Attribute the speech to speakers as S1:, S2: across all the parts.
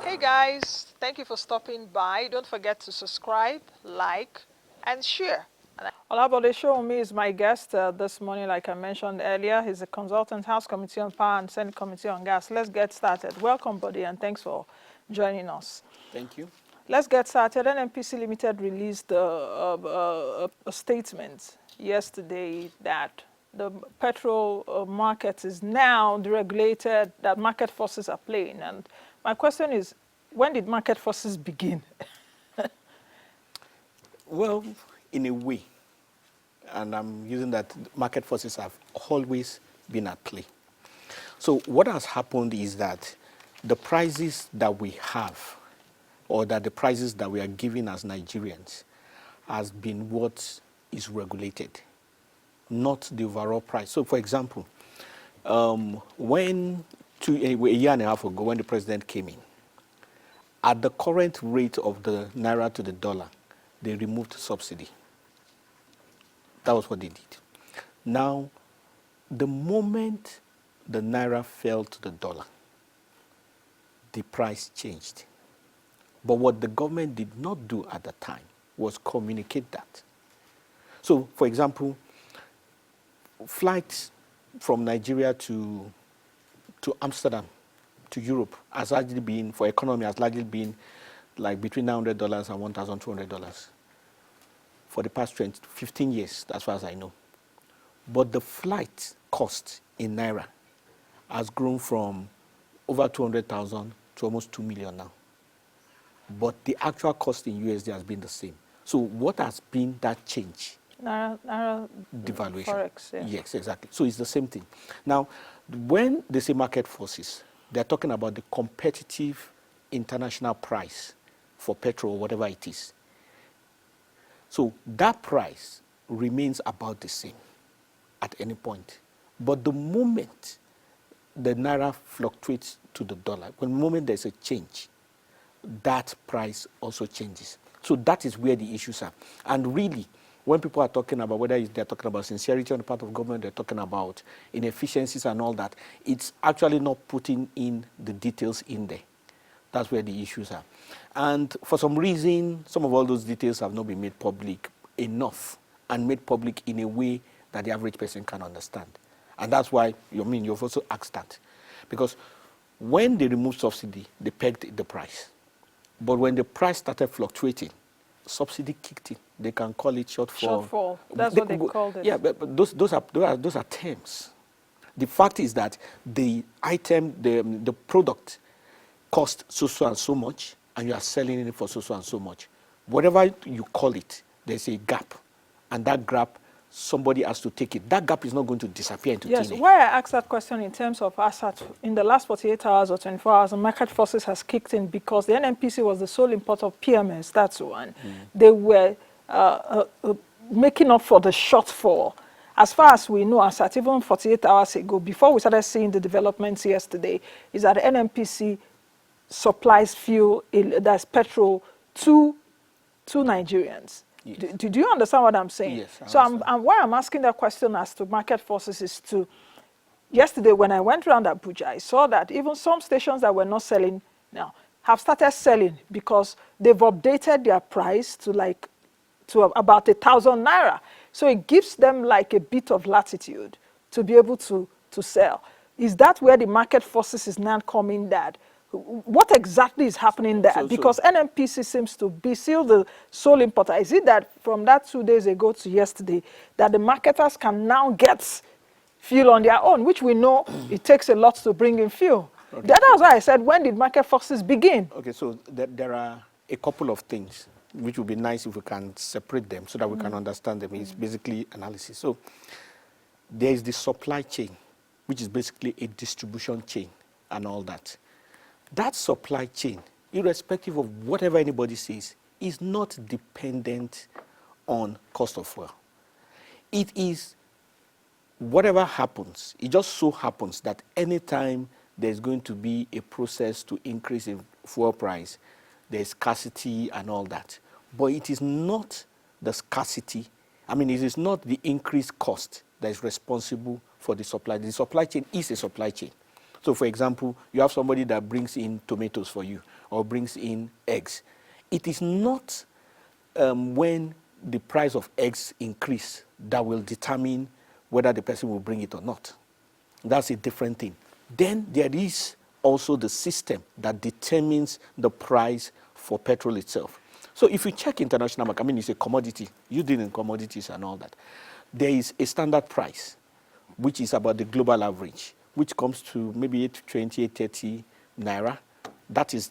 S1: Hey guys, thank you for stopping by. Don't forget to subscribe, like, and share. Olabode Sowunmi is my guest this morning, like I mentioned earlier. He's a consultant, House Committee on Power and Senate Committee on Gas. Let's get started. Welcome, buddy, and thanks for joining us.
S2: Thank you.
S1: Let's get started. NNPC Limited released a statement yesterday that the petrol market is now deregulated, that market forces are playing. And my question is, when did market forces begin?
S2: Well, in a way, and I'm using that, market forces have always been at play. So what has happened is that the prices that we have, or that the prices that we are giving as Nigerians, has been what is regulated, not the overall price. So for example, when a year and a half ago, when the president came in, at the current rate of the naira to the dollar, they removed subsidy. That was what they did. Now, the moment the naira fell to the dollar, the price changed. But what the government did not do at the time was communicate that. So, for example, flights from Nigeria to Amsterdam, to Europe, has largely been, for economy, has largely been like between $900 and $1,200 for the past 15 years, as far as I know. But the flight cost in naira has grown from over 200,000 to almost 2 million now. But the actual cost in USD has been the same. So what has been that change?
S1: Naira
S2: Devaluation.
S1: Forex, yes.
S2: Yes, exactly. So it's the same thing. Now, when they say market forces, they're talking about the competitive international price for petrol or whatever it is. So that price remains about the same at any point. But the moment the naira fluctuates to the dollar, the moment there's a change, that price also changes. So that is where the issues are. And really, when people are talking about, whether they're talking about sincerity on the part of government, they're talking about inefficiencies and all that, it's actually not putting in the details in there. That's where the issues are. And for some reason, some of all those details have not been made public enough and made public in a way that the average person can understand. And that's why, you've also asked that. Because when they removed subsidy, they pegged the price. But when the price started fluctuating, subsidy kicked in. They can call it
S1: Shortfall. That's what they called it.
S2: Yeah, but those are terms. The fact is that the item, the product cost so and so much, and you are selling it for so and so much. Whatever you call it, there's a gap. And that gap, somebody has to take it. That gap is not going to disappear into thin air.
S1: Yes, why I asked that question in terms of asset, in the last 48 hours or 24 hours, the market forces has kicked in because the NNPC was the sole importer of PMS, that's one. They were making up for the shortfall. As far as we know, as at even 48 hours ago, before we started seeing the developments yesterday, is that the NNPC supplies fuel, that's petrol, to Nigerians.
S2: Yes.
S1: Do you understand what I'm saying?
S2: Yes,
S1: So why I'm asking that question as to market forces is to, yesterday when I went around Abuja, I saw that even some stations that were not selling now have started selling because they've updated their price to about 1,000 naira. So it gives them like a bit of latitude to be able to sell. Is that where the market forces is now coming that? What exactly is happening there? Because NNPC seems to be still the sole importer. Is it that from that 2 days ago to yesterday that the marketers can now get fuel on their own, which we know it takes a lot to bring in fuel? Okay. That's why I said, when did market forces begin?
S2: Okay, so there are a couple of things which would be nice if we can separate them so that we can understand them. It's basically analysis. So there is the supply chain, which is basically a distribution chain and all that. That supply chain, irrespective of whatever anybody says, is not dependent on cost of fuel. It is whatever happens. It just so happens that anytime there's going to be a process to increase in fuel price, there's scarcity and all that. But it is not the scarcity. It is not the increased cost that is responsible for the supply. The supply chain is a supply chain. So, for example, you have somebody that brings in tomatoes for you or brings in eggs. It is not when the price of eggs increase that will determine whether the person will bring it or not. That's a different thing. Then there is also the system that determines the price for petrol itself. So if you check international market, I mean, it's a commodity. You deal in commodities and all that. There is a standard price, which is about the global average, which comes to maybe 820, 830 naira. That is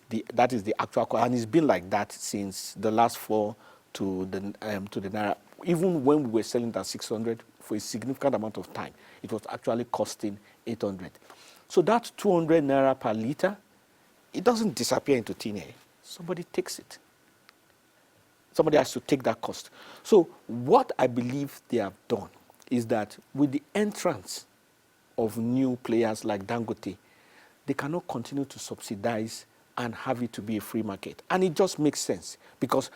S2: the actual cost, and it's been like that since the last fall to the naira. Even when we were selling at 600 for a significant amount of time, it was actually costing 800. So that 200 naira per liter, it doesn't disappear into thin air. Somebody takes it. Somebody has to take that cost. So what I believe they have done is that with the entrance of new players like Dangote, they cannot continue to subsidize and have it to be a free market. And it just makes sense because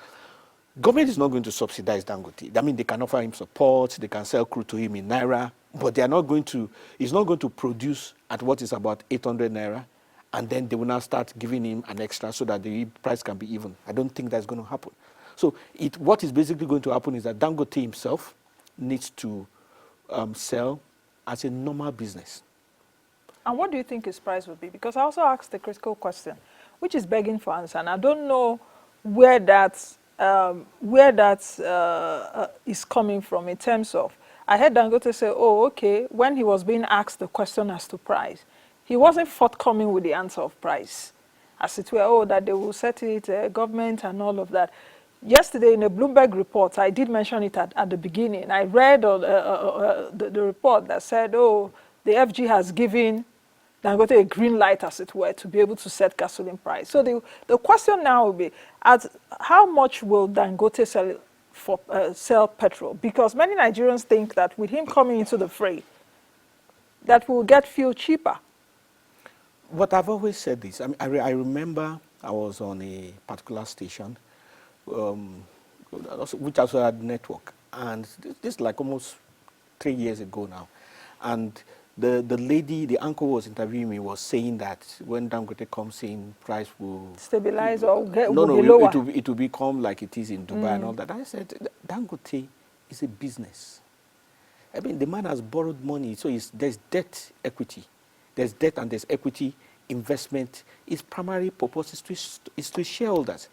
S2: government is not going to subsidize Dangote. I mean, they can offer him support, they can sell crude to him in naira, but they are not going to, he's not going to produce at what is about 800 naira, and then they will now start giving him an extra so that the price can be even. I don't think that's going to happen. So what is basically going to happen is that Dangote himself needs to sell as a normal business.
S1: And what do you think his price would be? Because I also asked the critical question, which is begging for answer, and I don't know where that is coming from in terms of, I heard Dangote say, oh, okay, when he was being asked the question as to price, he wasn't forthcoming with the answer of price. As it were, oh, that they will set it, government and all of that. Yesterday in a Bloomberg report, I did mention it at the beginning. I read the report that said, oh, the FG has given Dangote a green light, as it were, to be able to set gasoline price. So the question now will be, how much will Dangote sell petrol? Because many Nigerians think that with him coming into the fray, that will get fuel cheaper.
S2: What I've always said is, I remember I was on a particular station, which also had network, and this is like almost 3 years ago now, and the lady, the anchor was interviewing me, was saying that when Dangote comes in, price will
S1: stabilize or will be
S2: lower.
S1: lower.
S2: It will become like it is in Dubai and all that. I said, Dangote is a business. I mean, the man has borrowed money, so there's debt equity. There's debt and there's equity investment. Its primary purpose is to shareholders.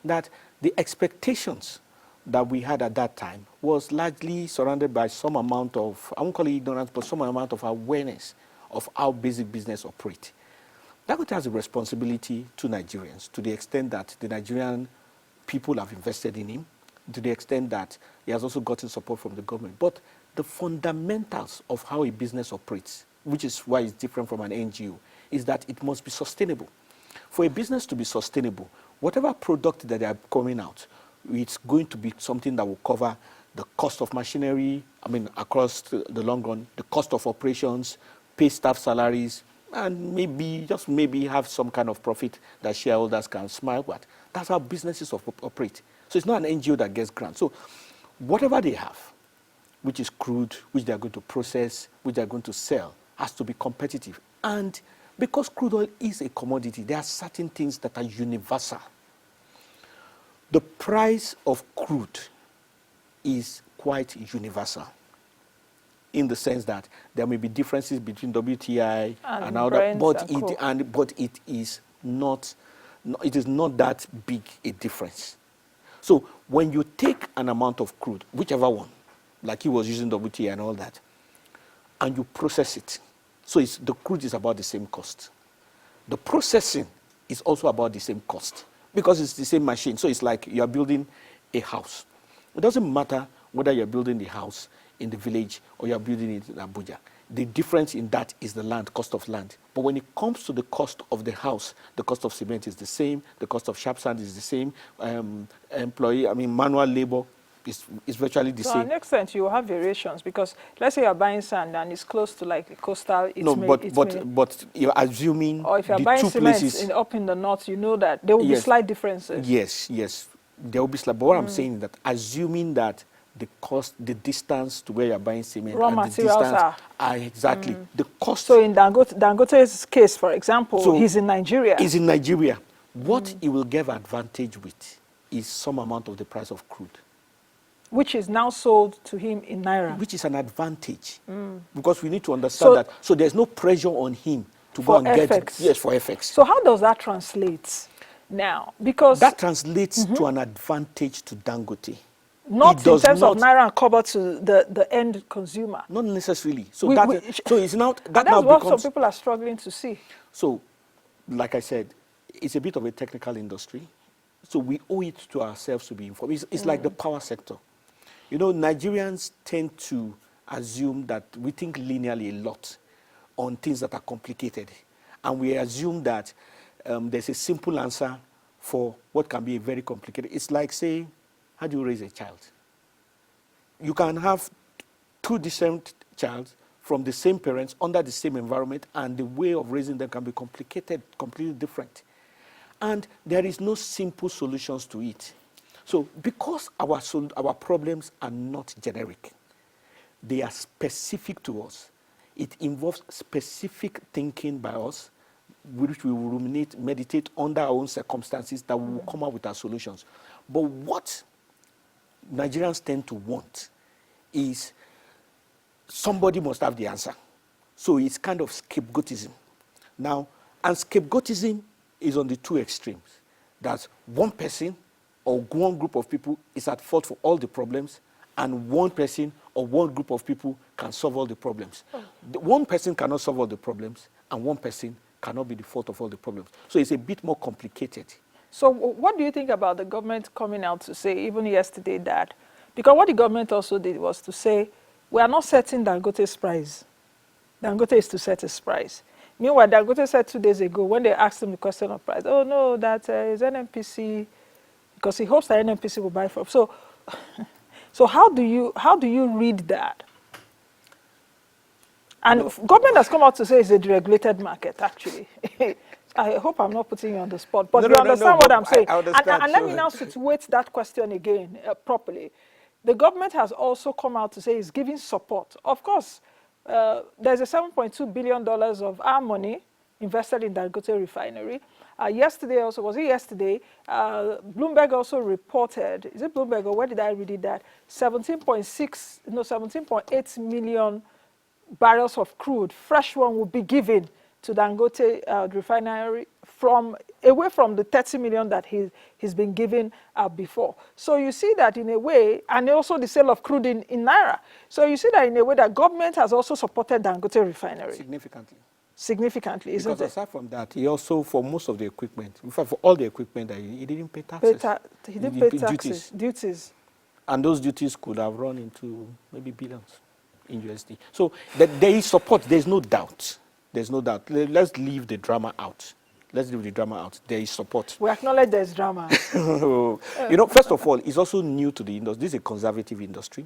S2: That the expectations that we had at that time was largely surrounded by some amount of, I won't call it ignorance, but some amount of awareness of how basic business operates. Dangote has a responsibility to Nigerians to the extent that the Nigerian people have invested in him, to the extent that he has also gotten support from the government. But the fundamentals of how a business operates, which is why it's different from an NGO, is that it must be sustainable. For a business to be sustainable, whatever product that they are coming out, it's going to be something that will cover the cost of machinery, I mean, across the long run, the cost of operations, pay staff salaries, and maybe, just maybe have some kind of profit that shareholders can smile at. That's how businesses operate. So it's not an NGO that gets grants. So whatever they have, which is crude, which they are going to process, which they are going to sell, has to be competitive. And because crude oil is a commodity, there are certain things that are universal. The price of crude is quite universal in the sense that there may be differences between WTI and other, but it is not that big a difference. So when you take an amount of crude, whichever one, like he was using WTI and all that, and you process it, so the crude is about the same cost. The processing is also about the same cost because it's the same machine. So it's like you're building a house. It doesn't matter whether you're building the house in the village or you're building it in Abuja. The difference in that is the land, cost of land. But when it comes to the cost of the house, the cost of cement is the same, the cost of sharp sand is the same, manual labor is virtually the same.
S1: To an extent, you will have variations because let's say you're buying sand and it's close to like a coastal.
S2: But you're assuming
S1: or if you're buying cement up in the north, you know that there will be slight differences.
S2: Yes, there will be slight. But what I'm saying is that assuming that the cost, the distance to where you're buying cement,
S1: Raw
S2: and the
S1: materials
S2: distance
S1: are.
S2: exactly the cost.
S1: So in Dangote's case, for example,
S2: So
S1: he's in Nigeria.
S2: Is in Nigeria. What he will give advantage with is some amount of the price of crude,
S1: Which is now sold to him in Naira.
S2: which is an advantage because we need to understand that. So there's no pressure on him to go
S1: For
S2: and get
S1: FX.
S2: yes for FX.
S1: So how does that translate now? Because
S2: That translates to an advantage to Dangote.
S1: not
S2: It
S1: in
S2: does
S1: terms of
S2: not-
S1: Naira and Kobo to the end consumer.
S2: Not necessarily. So
S1: We-
S2: that
S1: we-
S2: so it's now
S1: And
S2: that
S1: that's
S2: now
S1: what
S2: becomes
S1: some people are struggling to see.
S2: so. Like I said, it's a bit of a technical industry, so we owe it to ourselves to be informed. It's like the power sector. You know, Nigerians tend to assume that we think linearly a lot on things that are complicated, and we assume that there's a simple answer for what can be a very complicated. It's like saying, how do you raise a child? You can have two different child from the same parents under the same environment, and the way of raising them can be complicated, completely different. And there is no simple solutions to it. So because our problems are not generic, they are specific to us. It involves specific thinking by us, which we will ruminate, meditate under our own circumstances, that we will come up with our solutions. But what Nigerians tend to want is somebody must have the answer. So it's kind of scapegoatism. Now, and scapegoatism is on the two extremes. That one person or one group of people is at fault for all the problems, and one person or one group of people can solve all the problems. One person cannot solve all the problems, and one person cannot be the fault of all the problems. So it's a bit more complicated.
S1: So what do you think about the government coming out to say, even yesterday, that, because what the government also did was to say, we are not setting Dangote's price. Dangote is to set his price. Meanwhile, Dangote said 2 days ago, when they asked him the question of price, oh no, that is NNPC, because he hopes that NNPC will buy from. So, so how do you read that? And government has come out to say it's a deregulated market, actually. I hope I'm not putting you on the spot, but you understand what I'm saying.
S2: I understand,
S1: and let me now situate that question again properly. The government has also come out to say it's giving support. Of course, there's a $7.2 billion of our money invested in Dangote refinery. Yesterday also, was it yesterday? Bloomberg also reported, is it Bloomberg or where did I read it, that 17.8 million barrels of crude, fresh one, will be given to Dangote refinery away from the 30 million that he's been given before. So you see that in a way, and also the sale of crude in Naira. So you see that in a way that government has also supported Dangote refinery. Significantly, isn't it?
S2: Because aside from that, he also, for most of the equipment, in fact, for all the equipment, he didn't pay taxes.
S1: He didn't pay taxes, duties.
S2: And those duties could have run into maybe billions in USD. So there is support, there's no doubt. There's no doubt. Let's leave the drama out. Let's leave the drama out. There is support.
S1: We acknowledge there's drama.
S2: You know, first of all, it's also new to the industry. This is a conservative industry.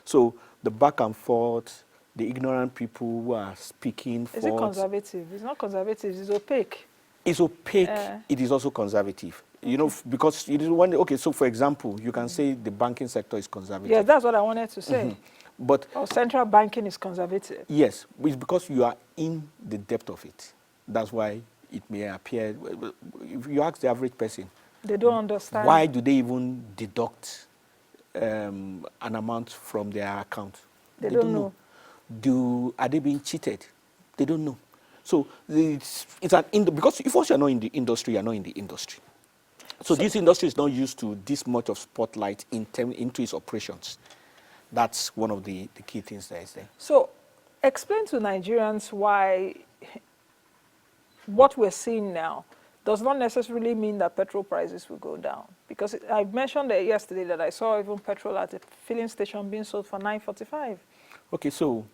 S2: So the back and forth, the ignorant people who are speaking for...
S1: Is it conservative? It's not conservative, it's opaque.
S2: It's opaque. It is also conservative. Okay. You know, because it is one... Okay, so for example, you can say the banking sector is conservative.
S1: Yeah, that's what I wanted to say.
S2: But
S1: central banking is conservative.
S2: Yes, it's because you are in the depth of it. That's why it may appear... If you ask the average person...
S1: They don't understand.
S2: Why do they even deduct an amount from their account?
S1: They don't know.
S2: Are they being cheated? They don't know. So it's because if once you're not in the industry, you're not in the industry. So this industry is not used to this much of spotlight into its operations. That's one of the key things that is there.
S1: So explain to Nigerians why what we're seeing now does not necessarily mean that petrol prices will go down. Because I mentioned yesterday that I saw even petrol at a filling station being sold for $9.45.
S2: Okay, so...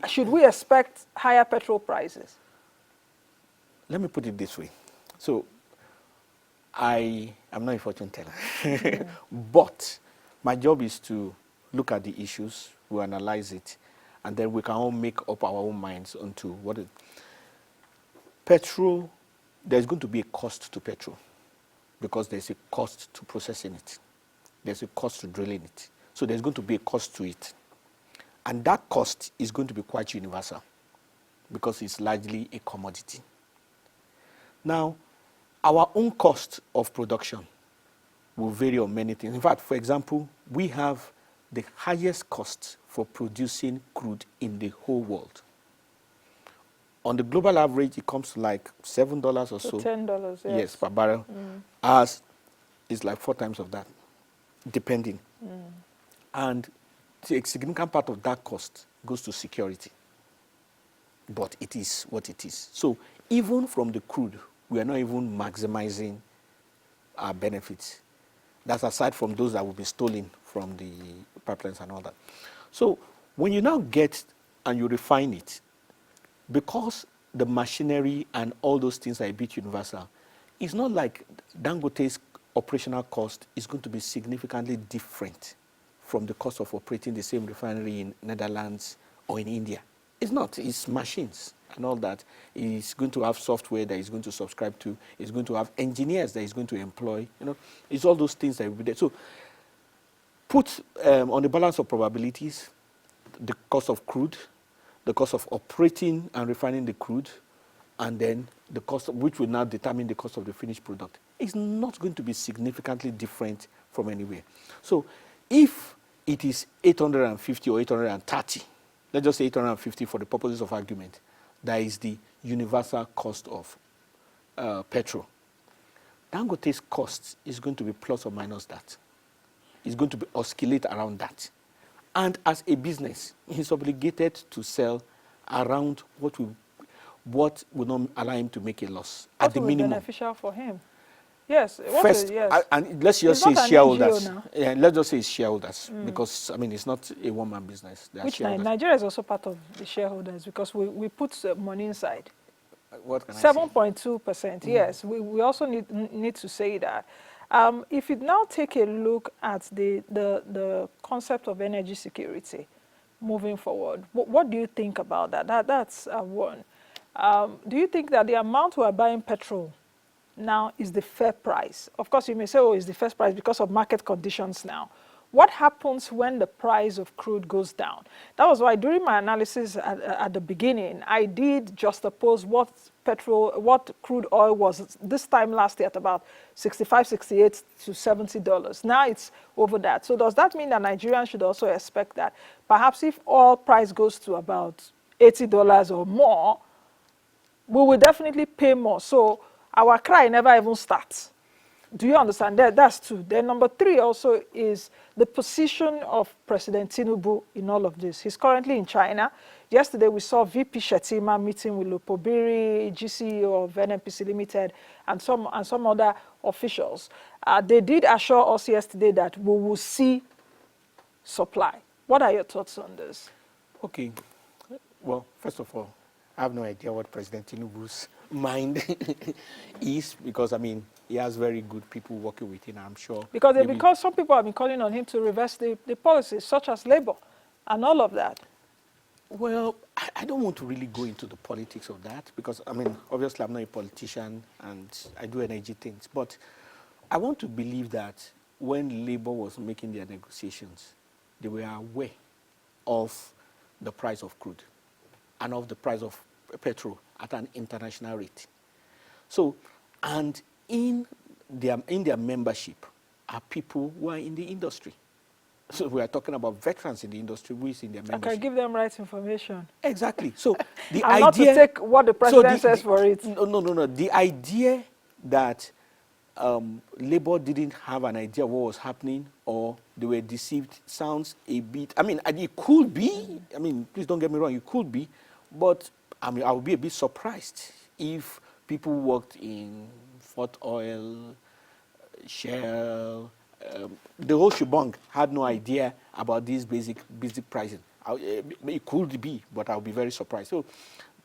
S1: should we expect higher petrol prices?
S2: Let me put it this way. So, I am not a fortune teller. But my job is to look at the issues, we analyze it, and then we can all make up our own minds onto what it... Petrol, there's going to be a cost to petrol because there's a cost to processing it. there's a cost to drilling it. So there's going to be a cost to it. And that cost is going to be quite universal because it's largely a commodity. Now, our own cost of production will vary on many things. In fact, for example, we have the highest cost for producing crude in the whole world. On the global average, it comes to like $7 or so.
S1: $10, yes.
S2: Yes, per barrel. Ours is like 4 times of that, depending. And a significant part of that cost goes to security. But it is what it is. So even from the crude, we are not even maximizing our benefits. That's aside from those that will be stolen from the pipelines and all that. So when you now get and you refine it, because the machinery and all those things are a bit universal, it's not like Dangote's operational cost is going to be significantly different from the cost of operating the same refinery in Netherlands or in India. It's not. It's machines and all that. It's going to have software that he's going to subscribe to. It's going to have engineers that he's going to employ. It's all those things that will be there. So put on the balance of probabilities, the cost of crude, the cost of operating and refining the crude, and then the cost of, which will now determine the cost of the finished product, is not going to be significantly different from anywhere. So if it is 850 or 830, let's just say 850 for the purposes of argument, that is the universal cost of petrol. Dangote's cost is going to be plus or minus that. It's going to be oscillate around that. And as a business, he's obligated to sell around what will not allow him to make a loss at the minimum.
S1: Beneficial for him. Yes.
S2: First,
S1: yes.
S2: And let's just say shareholders. Yeah, let's just say it's shareholders because it's not a one-man business.
S1: Which Nigeria is also part of the shareholders because we put money inside.
S2: What can I say?
S1: 7.2%. Yes, we also need to say that. If you now take a look at the concept of energy security moving forward, what do you think about that? That's one. Do you think that the amount we are buying petrol now is the fair price? Of course, you may say, oh, it's the first price because of market conditions now. What happens when the price of crude goes down? That was why during my analysis at the beginning, I did juxtapose what crude oil was this time last year at about $65, $68 to $70. Now it's over that. So does that mean that Nigerians should also expect that perhaps if oil price goes to about $80 or more, we will definitely pay more? So our cry never even starts. Do you understand that? That's two. Then number three also is the position of President Tinubu in all of this. He's currently in China. Yesterday we saw VP Shetima meeting with Lopobiri, GCEO of NNPC Limited, and some other officials. They did assure us yesterday that we will see supply. What are your thoughts on this?
S2: Okay. Well, first of all, I have no idea what President Tinubu's mind is because, he has very good people working with him, I'm sure.
S1: Because some people have been calling on him to reverse the policies, such as labor and all of that.
S2: Well, I don't want to really go into the politics of that because, obviously I'm not a politician and I do energy things. But I want to believe that when labor was making their negotiations, they were aware of the price of crude and of the price of petrol at an international rate. So, and in their membership are people who are in the industry. So we are talking about veterans in the industry who is in their membership.
S1: I can give them right information.
S2: Exactly. So the
S1: idea... not to take what the president says for it.
S2: No. The idea that labor didn't have an idea what was happening or they were deceived sounds a bit... it could be. Please don't get me wrong. It could be. But, I would be a bit surprised if people worked in Fort Oil, Shell, the whole shebang had no idea about these basic pricing. It could be, but I'll be very surprised. So,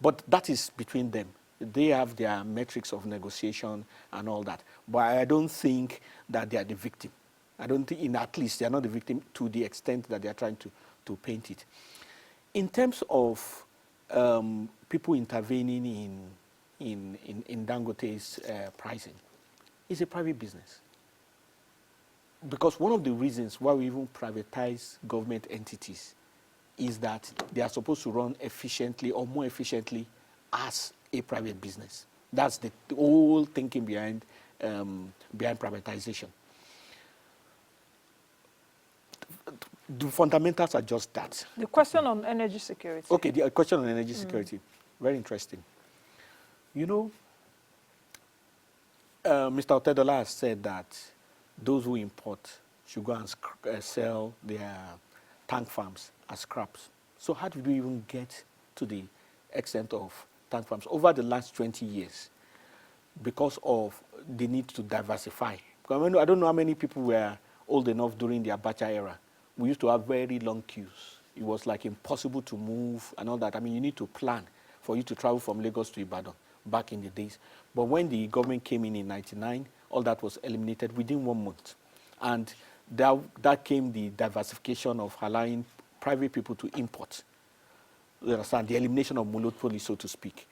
S2: but that is between them. They have their metrics of negotiation and all that. But I don't think that they are the victim. I don't think, at least, they are not the victim to the extent that they are trying to paint it. In terms of people intervening in Dangote's pricing, it's a private business. because one of the reasons why we even privatize government entities is that they are supposed to run efficiently or more efficiently as a private business. That's the whole thinking behind privatization. The fundamentals are just that.
S1: The question on energy security.
S2: Okay, the question on energy security, very interesting. You know, Mr. Otedola has said that those who import should go and sell their tank farms as scraps. So how did we even get to the extent of tank farms over the last 20 years? Because of the need to diversify. Because I don't know how many people were old enough during the Abacha era. We used to have very long queues. It was like impossible to move and all that. I mean, you need to plan for you to travel from Lagos to Ibadan back in the days. But when the government came in 99, all that was eliminated within 1 month. And that came the diversification of allowing private people to import. You understand? The elimination of monopoly, so to speak.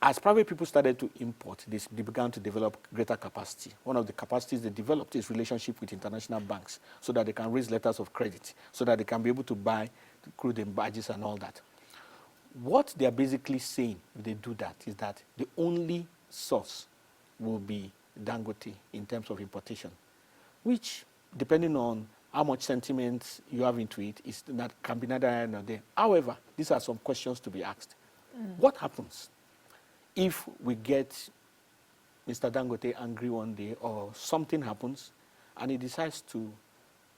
S2: As private people started to import, they began to develop greater capacity. One of the capacities they developed is relationship with international banks so that they can raise letters of credit, so that they can be able to buy crude and barges and all that. What they are basically saying if they do that is that the only source will be Dangote in terms of importation, which, depending on how much sentiment you have into it, can be neither here nor there. However, these are some questions to be asked. What happens if we get Mr. Dangote angry one day or something happens and he decides to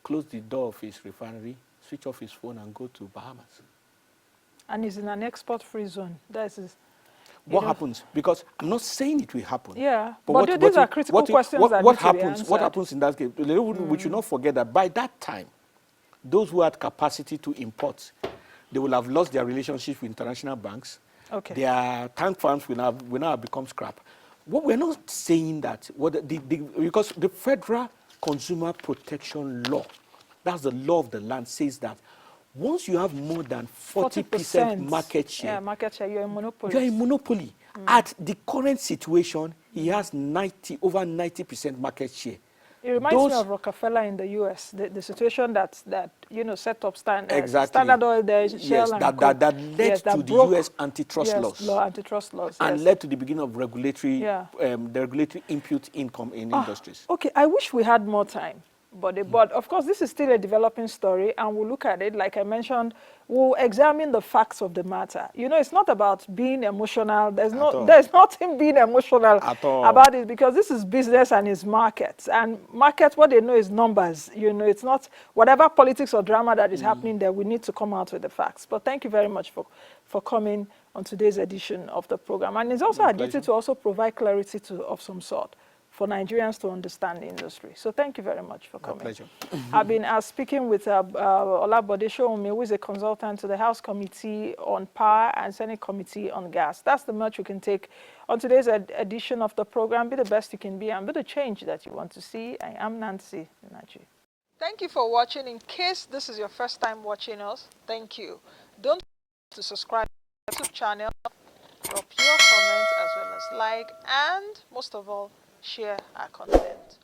S2: close the door of his refinery, switch off his phone and go to Bahamas?
S1: And he's in an export-free zone.
S2: What happens? Because I'm not saying it will happen.
S1: Yeah, but these are critical questions that need to be answered.
S2: What happens in that case? We should not forget that by that time, those who had capacity to import, they will have lost their relationship with international banks.
S1: Okay.
S2: Their tank farms will now have become scrap. What we're not saying that, because the Federal Consumer Protection Law, that's the law of the land, says that once you have more than 40% market share,
S1: you're a monopoly.
S2: You're a monopoly. At the current situation, he has over 90% market share.
S1: It reminds me of Rockefeller in the U.S., the situation that set up Standard Oil there, Shell and
S2: that led to the U.S. antitrust laws.
S1: Antitrust laws,
S2: and led to the beginning of regulatory, the regulatory input income in industries.
S1: Okay, I wish we had more time. But of course, this is still a developing story, and we'll look at it. Like I mentioned, we'll examine the facts of the matter. It's not about being emotional. There's nothing being emotional about it, because this is business and it's markets. And markets, what they know is numbers. It's not whatever politics or drama that is happening there. We need to come out with the facts. But thank you very much for coming on today's edition of the program. And it's also our duty to also provide clarity of some sort for Nigerians to understand the industry. So thank you very much for coming.
S2: My pleasure.
S1: I've been speaking with Olabode Sowunmi, who is a consultant to the House Committee on Power and Senate Committee on Gas. That's the much you can take on today's edition of the program. Be the best you can be and be the change that you want to see. I am Nancy Nachi. Thank you for watching. In case this is your first time watching us, thank you. Don't forget to subscribe to the YouTube channel, drop your comments as well as like, and most of all, share our content.